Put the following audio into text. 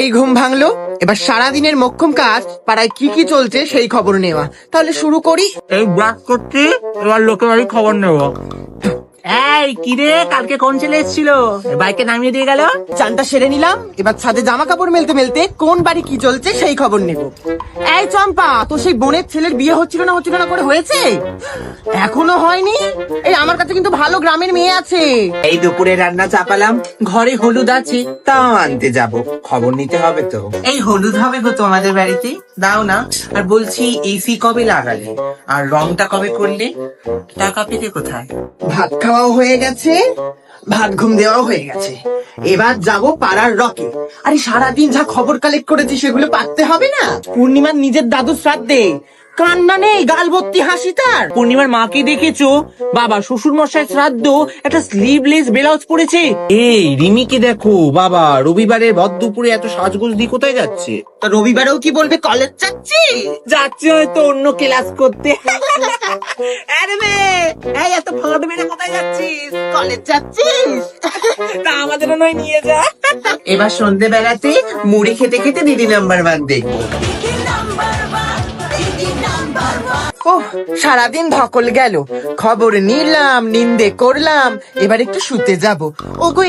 এই ঘুম ভাঙলো, এবার সারাদিনের মোক্ষম কাজ পাড়ায় কি কি চলছে সেই খবর নেওয়া। তাহলে শুরু করি। এই ব্রাশ করছি, এবার লোকের বাড়ি খবর নেবো। এই কিরে, কালকে কোন ছেলে এসেছিল বাইকে নামিয়ে দিয়ে গেল? চানটা সেরে নিলাম, এবার ছাদে জামা কাপড় মেলতে মেলতে কোন বাড়ি কি চলছে সেই খবর নেব। এই চম্পা, তো সেই বোনের ছেলের বিয়ে হচ্ছিল না করে হয়েছে? এখনো হয়নি? এই আমার কাছে কিন্তু ভালো গ্রামের মেয়ে আছে। এই দুপুরে রান্না চাপালাম, ঘরে হলুদ আছে, তাও আনতে যাব, খবর নিতে হবে তো। এই হলুদ হবে গো তোমাদের বাড়িতে, দাও না। আর বলছি এসি কবে লাগালে, আর রংটা কবে করলে? টাকা পেতে কোথায়? ভাত খাওয়াও হয়ে গেছে, ভাত ঘুম দেওয়াও হয়ে গেছে, এবার যাব পাড়ার রকে। আরে সারাদিন যা খবর কালেক্ট করেছি সেগুলো পাততে হবে না? পূর্ণিমার নিজের দাদু শ্রাদ্ধে কান্না নেই, গাল ভর্তি হাসি তার। পূর্ণিমার মাকে দেখেছো? বাবা শ্বশুর মশাই শ্রাদ্ধ, একটা স্লিভলেস ব্লাউজ পরেছে। এই রিমিকে দেখো, বাবা রবিবারে ভর দুপুরে এত সাজগোজ দিয়ে কোথায় যাচ্ছে? তা রবিবারেও কি বলবে কলেজ যাচ্ছি? যাচ্ছে হয়তো অন্য ক্লাস করতে। আরে মেয়ে, এই এত ফট মেরে কোথায় যাচ্ছিস? কলেজ যাচ্ছিস? তা আমাদেরও নয় নিয়ে যা। এবার সন্ধে বেলাতে মুড়ি খেতে খেতে দিদি নাম্বার 1 দেখবো। ওহ, সারাদিন ধকল গেল, খবর নিলাম, নিন্দে করলাম, এবার একটু শুতে যাব। ওগো